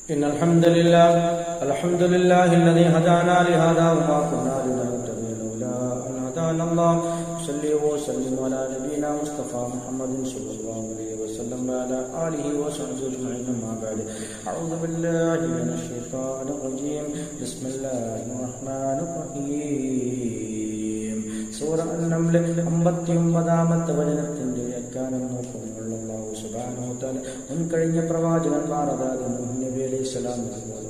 إن الحمد لله الذي هدانا لهذا وما كنا لنهتدي لولا أن هدانا الله. صلي وسلم على نبينا مصطفى محمد صلى الله عليه وسلم وعلى آله وصحبه أجمعين. أما بعد، أعوذ بالله من الشيطان الرجيم. بسم الله الرحمن الرحيم. സൂറ അൻ-നംൽ 59-ാമത്തെ വചനത്തിന്റെ വ്യാഖ്യാനം നോക്കുമ്പോൾ അല്ലാഹു സുബ്ഹാനഹു വ തആല മുൻകഴിഞ്ഞ പ്രവാചകന്മാർ, അതായത് നൂഹ് നബി അലൈഹിസ്സലാം,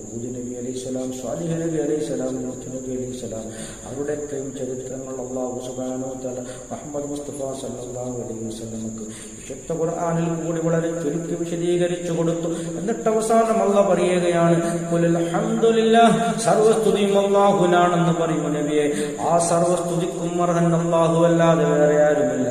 ഹൂദ് നബി അലൈഹിസ്സലാം, സ്വാലിഹ് നബി അലൈഹിസ്സലാം, ലൂത്ത് നബി അലൈഹിസ്സലാം, അവരുടെയൊക്കെയും ചരിത്രങ്ങൾ അല്ലാഹു സുബ്ഹാനഹു വ തആല മുഹമ്മദ് മുസ്തഫ സല്ലല്ലാഹു അലൈഹി വസല്ലമക്ക് വിശുദ്ധ ഖുർആനിൽ കൂടി വളരെ ചുരുക്കി വിശദീകരിച്ചു കൊടുത്തു. എന്നിട്ട് അവസാനം അല്ലാഹു പറയുകയാണ്, ഖുൽ അൽഹംദുലില്ലാഹ്, സർവസ്തുതിയും അല്ലാഹുവിനാണെന്ന് പറയും നബിയെ. ആ സർവസ്തുതിക്കും അർഹൻ അല്ലാഹു അല്ലാതെ വേറെ ആരുമില്ല.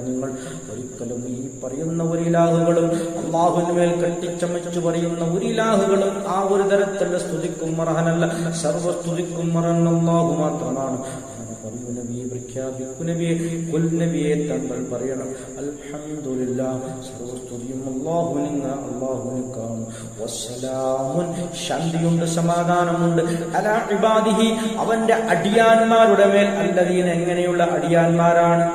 നിങ്ങൾ ഒരിക്കലും ഈ പറയുന്ന ഒരു ഇലാഹുകളും അല്ലാഹുവിന്റെ മേൽ കെട്ടിച്ചമച്ചു പറയുന്ന ഒരു ഇലാഹുകളും ആ ഒരു തരത്തിലുള്ള സ്തുതിക്കും അർഹനല്ല. സർവസ്തുതിക്കും അർഹൻ അല്ലാഹു മാത്രമാണ്. നബിയെ തങ്ങൾ പറയണം, അൽഹംദുലില്ലാഹ്, സർവസ്തുതിയും അല്ലാഹുവിനാണ്. വസ്സലാമുൻ, ശാന്തിയുണ്ട്, സമാധാനമുണ്ട്, അലാ ഇബാദിഹി, അവന്റെ അടിയാന്മാരുടെ മേൽ. അല്ലദീന, എങ്ങനെയുള്ള അടിയാന്മാരാണ്?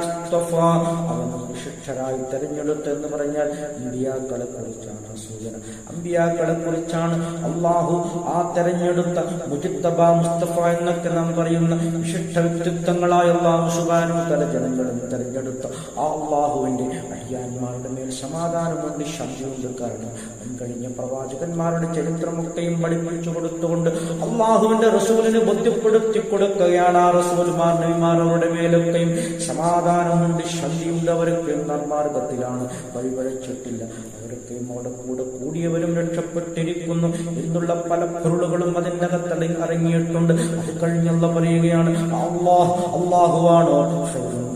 അവൻ വിശിഷ്ടരായി തെരഞ്ഞെടുത്ത് എന്ന് പറഞ്ഞാൽ അമ്പിയാക്കളെ കുറിച്ചാണ് സൂചന. അമ്പിയാക്കളെ കുറിച്ചാണ് അള്ളാഹു ആ തെരഞ്ഞെടുത്ത മുജിത്തബ, മുസ്തഫ എന്നൊക്കെ നാം പറയുന്ന വിശിഷ്ട വ്യക്തിത്വങ്ങളായ അള്ളാഹു സുബ്ഹാനഹു വ തആല ജനങ്ങളും തെരഞ്ഞെടുത്ത ആ അള്ളാഹുവിന്റെ അടിയാന്മാരുടെ മേൽ സമാധാനമുണ്ട്, ശാന്തിയുണ്ട്. കാരണം കഴിഞ്ഞ പ്രവാചകന്മാരുടെ ചരിത്രമൊക്കെയും പഠിപ്പിച്ചു കൊടുത്തുകൊണ്ട് അള്ളാഹുവിന്റെ റസൂലിന് ബോധ്യപ്പെടുത്തി കൊടുക്കുകയാണ്. ആ റസൂൽമാർ, നബിമാർ, അവരുടെ മേലൊക്കെയും സമാധാനമുണ്ട്, ശാന്തിയുണ്ട്. അവരൊക്കെ മാർഗത്തിലാണ്, വഴിപഴച്ചിട്ടില്ല. അവരൊക്കെയും അവിടെ കൂടെ കൂടിയവരും രക്ഷപ്പെട്ടിരിക്കുന്നു എന്നുള്ള പല പൊരുളുകളും അതിൻ്റെ അകത്തടി ഇറങ്ങിയിട്ടുണ്ട്. അത് കഴിഞ്ഞുള്ള പറയുകയാണ്, അള്ളാഹുവാണോ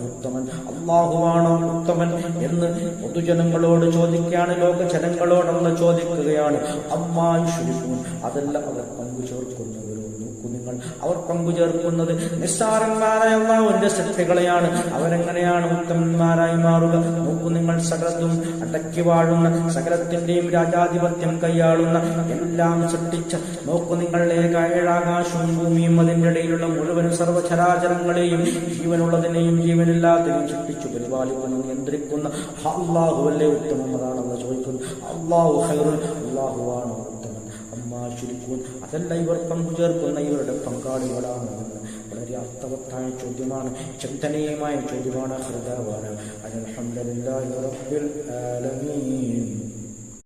ഉത്തമൻ, അള്ളാഹുവാണോ ഉത്തമൻ എന്ന് പൊതുജനങ്ങളോട് ചോദിക്കുകയാണ്, ലോക ജനങ്ങളോടൊന്ന് ചോദിക്കുകയാണ്. അമ്മാ യുശ്രികൂൻ, അതല്ല അവർ പങ്കു ചേർക്കുന്നവരോ. നിങ്ങൾ അവർ പങ്കുചേർക്കുന്നത് നിസ്സാരന്മാരായ അല്ലാഹുവിന്റെ സൃഷ്ടികളെയാണ്. അവരെങ്ങനെയാണ് ഉത്തമന്മാരായി മാറുക? നോക്കൂ നിങ്ങൾ, സകലത്തും അടക്കി വാഴുന്ന, സകലത്തിന്റെയും രാജാധിപത്യം കൈയാളുന്ന, എല്ലാം സൃഷ്ടിച്ച, നോക്കൂ നിങ്ങൾ, ഏഴാകാശവും ഭൂമിയും അതിന്റെ ഇടയിലുള്ള മുഴുവൻ സർവ്വചരാചരങ്ങളെയും, ജീവനുള്ളതിനെയും ജീവനില്ലാത്തതിനെയും സൃഷ്ടിച്ചു പരിപാലിക്കുന്ന, നിയന്ത്രിക്കുന്ന അല്ലാഹുവല്ലേ ഉത്തമം? അതാണെന്ന് ചോദിക്കുന്നു. അല്ലാഹു ഖൈറുൻ, അല്ലാഹുവാണ് ഉത്തമൻ. അമ്മാ യുശ്രികൂൻ, അതല്ല ഇവർ പങ്കുചേർക്കുന്ന ഇവരുടെ പങ്കാളികളാണ്. വളരെ അർത്ഥവത്തായ ചോദ്യമാണ്, ചിന്തനീയമായ ചോദ്യമാണ്. അൽഹംദുലില്ലാഹി റബ്ബിൽ ആലമീൻ.